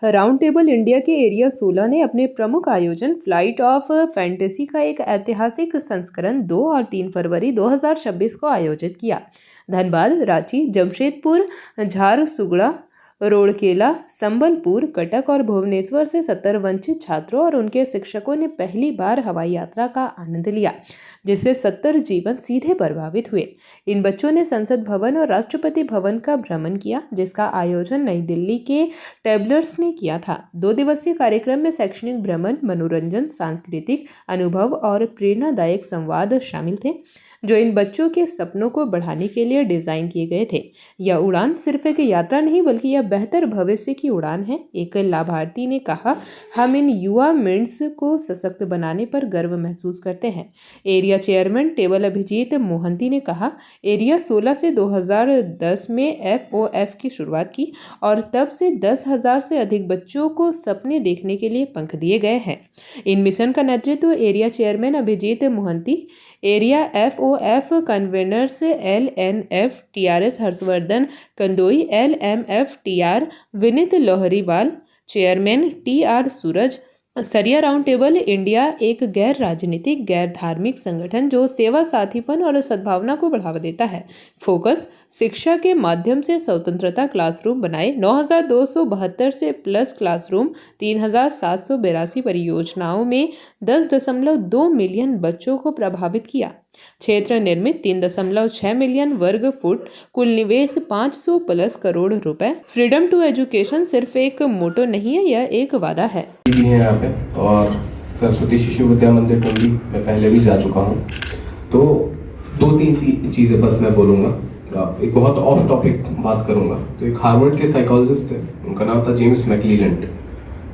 Round table India के area 16 ने अपने प्रमुख आयोजन फ्लाइट ऑफ फैंटेसी का एक ऐतिहासिक संस्करण 2 और 3 फरवरी 2026 को आयोजित किया। धनबाद, रांची, जमशेदपुर, झारसुगड़ा, रोड़केला, संबलपुर, कटक और भुवनेश्वर से 70 वंचित छात्रों और उनके शिक्षकों ने पहली बार हवाई यात्रा का आनंद लिया, जिससे 70 जीवन सीधे प्रभावित हुए। इन बच्चों ने संसद भवन और राष्ट्रपति भवन का भ्रमण किया, जिसका आयोजन नई दिल्ली के ट्रैवलर्स ने किया था। 2 दिवसीय कार्यक्रम में शैक्षणिक भ्रमण, मनोरंजन, सांस्कृतिक अनुभव और प्रेरणादायक संवाद शामिल थे, जो इन बच्चों के सपनों को बढ़ाने के लिए डिजाइन किए गए थे। यह उड़ान सिर्फ एक यात्रा नहीं, बल्कि यह बेहतर भविष्य की उड़ान है। एक लाभार्थी ने कहा, हम इन युवा मिनट्स को सशक्त बनाने पर गर्व महसूस करते हैं। Area chairman table Abhijit Mohanty ने कहा, एरिया 16 से 2010 में FOF की शुरुआत की और तब से 10,000 से अधिक बच्चों को सपने देखने के लिए पंख दिए गए हैं। इन मिशन का नेतृत्व area chairman Abhijit Mohanty, area FOF conveners LNF TRS Harshvardhan Kandoi, LMF TR Vineet Lohariwal, chairman TR Suraj. सरिया राउंड टेबल इंडिया एक गैर राजनीतिक, गैर धार्मिक संगठन जो सेवा, साथीपन और सद्भावना को बढ़ावा देता है। फोकस शिक्षा के माध्यम से स्वतंत्रता क्लासरूम बनाए, 9,272 से प्लस क्लासरूम, 3,782 परियोजनाओं में 10.2 मिलियन बच्चों को प्रभावित किया। क्षेत्र निर्मित 3.6 मिलियन वर्ग फुट, कुल निवेश 500 प्लस करोड़ रुपए। फ्रीडम टू एजुकेशन सिर्फ एक मोटो नहीं है, यह एक वादा है। यहाँ पे और सरस्वती शिशु विद्या मंदिर टुंडी मैं पहले भी जा चुका हूँ, तो 2-3 चीज़ें बस मैं बोलूँगा। एक बहुत ऑफ टॉपिक बात करूँगा। तो एक हार्वर्ड के साइकोलॉजिस्ट थे, उनका नाम था जेम्स मैकलीलैंड।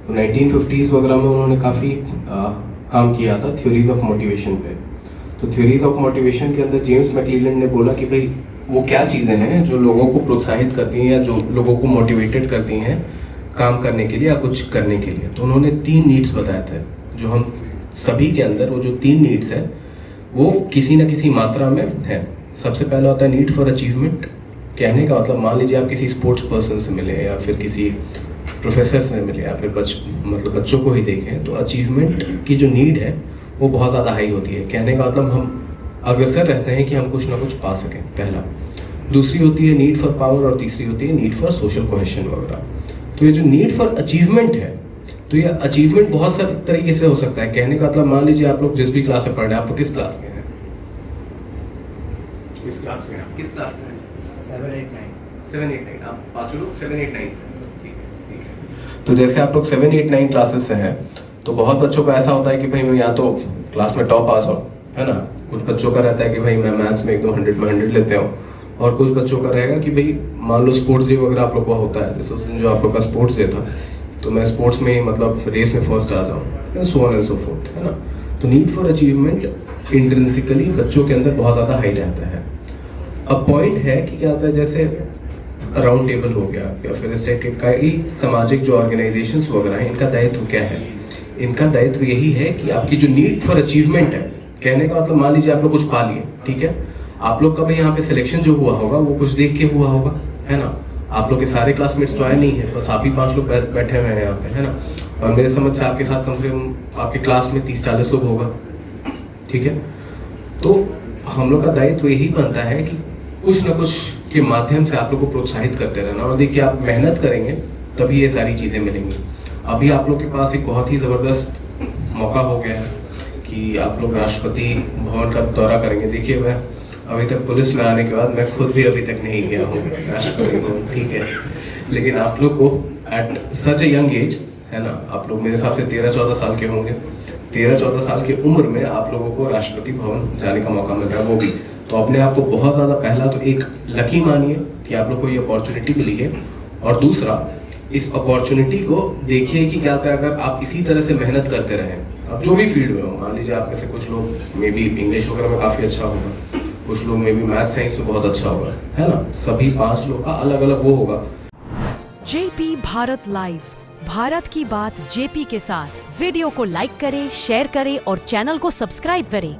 तो 1950s वगैरह में उन्होंने काफ़ी काम किया था थ्योरीज ऑफ मोटिवेशन पे। तो थ्योरीज ऑफ मोटिवेशन के अंदर जेम्स मैकलीलैंड ने बोला कि भाई वो क्या चीज़ें हैं जो लोगों को प्रोत्साहित करती हैं या जो लोगों को मोटिवेटेड करती हैं काम करने के लिए या कुछ करने के लिए। तो उन्होंने 3 नीड्स बताए थे, जो हम सभी के अंदर वो जो 3 नीड्स हैं वो किसी न किसी मात्रा में है। सबसे पहला होता है नीड फॉर अचीवमेंट। कहने का मतलब, मान लीजिए आप किसी स्पोर्ट्स पर्सन से मिले या फिर किसी प्रोफेसर से मिले या फिर बच्चों को ही देखें, तो अचीवमेंट की जो नीड है वो बहुत ज़्यादा हाई होती है। कहने का मतलब हम अग्रसर रहते हैं कि हम कुछ ना कुछ पा सकें, पहला। दूसरी होती है नीड फॉर पावर और तीसरी होती है नीड फॉर सोशल कोहेशन वगैरह। तो ये जो नीड फॉर अचीवमेंट है, तो ये अचीवमेंट बहुत सारे तरीके से हो सकता है। कहने का मतलब, मान लीजिए आप लोग जिस भी क्लास में पढ़ रहे हैं, आप लोग किस क्लास के हैं? किस क्लास के हैं? किस क्लास में? 7, 8, 9। आप पांचों लोग 7, 8, 9 से। ठीक है। तो जैसे आप लोग 7, 8, 9 क्लासेस से हैं, तो बहुत बच्चों का ऐसा होता है कि भाई मैं या तो क्लास में टॉप आ जाऊँ, है ना। कुछ बच्चों का रहता है कि भाई मैं मैथ्स में एकदम 100 में 100 लेते हूँ, और कुछ बच्चों का रहेगा कि भाई मान लो स्पोर्ट्स डे वगैरह आप लोग का होता है, जैसे उस दिन जो आप लोग का स्पोर्ट्स डे था, तो मैं स्पोर्ट्स में मतलब रेस में फर्स्ट आ जाऊँ, so on and so fourth, है ना। तो नीड फॉर अचीवमेंट इंट्रिंसिकली बच्चों के अंदर बहुत ज़्यादा हाई रहता है। अब पॉइंट है कि क्या होता है, जैसे राउंड टेबल हो गया या फिर इस टाइप के कई सामाजिक जो ऑर्गेनाइजेशंस वगैरह हैं, इनका दायित्व क्या है? इनका दायित्व यही है कि आपकी जो नीड फॉर अचीवमेंट है, कहने का मतलब मान लीजिए आप लोग कुछ पा लिए, ठीक है, आप लोग का भी यहाँ पे सिलेक्शन जो हुआ होगा वो कुछ देख के हुआ होगा, है ना। आप लोग के सारे क्लासमेट्स तो आए नहीं है, बस आप ही 5 लोग बैठे हुए हैं यहाँ पे, है ना। और मेरे समझ से आपके साथ कम से कम आपके क्लास में 30-40 लोग होगा, ठीक है। तो हम लोग का दायित्व यही बनता है कि कुछ ना कुछ के माध्यम से आप लोग को प्रोत्साहित करते रहना। और देखिए, आप मेहनत करेंगे तभी ये सारी चीज़ें मिलेंगी। अभी आप लोग के पास एक बहुत ही ज़बरदस्त मौका हो गया है कि आप लोग राष्ट्रपति भवन का दौरा करेंगे। देखिए, मैं अभी तक पुलिस में आने के बाद मैं खुद भी अभी तक नहीं गया हूँ राष्ट्रपति भवन, ठीक है। लेकिन आप लोग को at such a young age, है ना, आप लोग मेरे हिसाब से 13-14 साल के होंगे, 13-14 साल की उम्र में आप लोगों को राष्ट्रपति भवन जाने का मौका मिल रहा है, वो भी। तो अपने आप को बहुत ज़्यादा, पहला तो एक लकी मानिए कि आप लोग को ये अपॉर्चुनिटी मिली है, और दूसरा इस अपॉर्चुनिटी को देखिए कि क्या होता है अगर आप इसी तरह से मेहनत करते रहें। अब जो भी फील्ड में हो, मान लीजिए आप में से कुछ लोग मे बी इंग्लिश वगैरह में काफ़ी अच्छा होगा, कुछ लोग में भी मैथ साइंस में बहुत अच्छा होगा, है ना। सभी 5 लोग का अलग अलग वो होगा। जेपी भारत लाइव, भारत की बात जेपी के साथ। वीडियो को लाइक करें, शेयर करें और चैनल को सब्सक्राइब करें।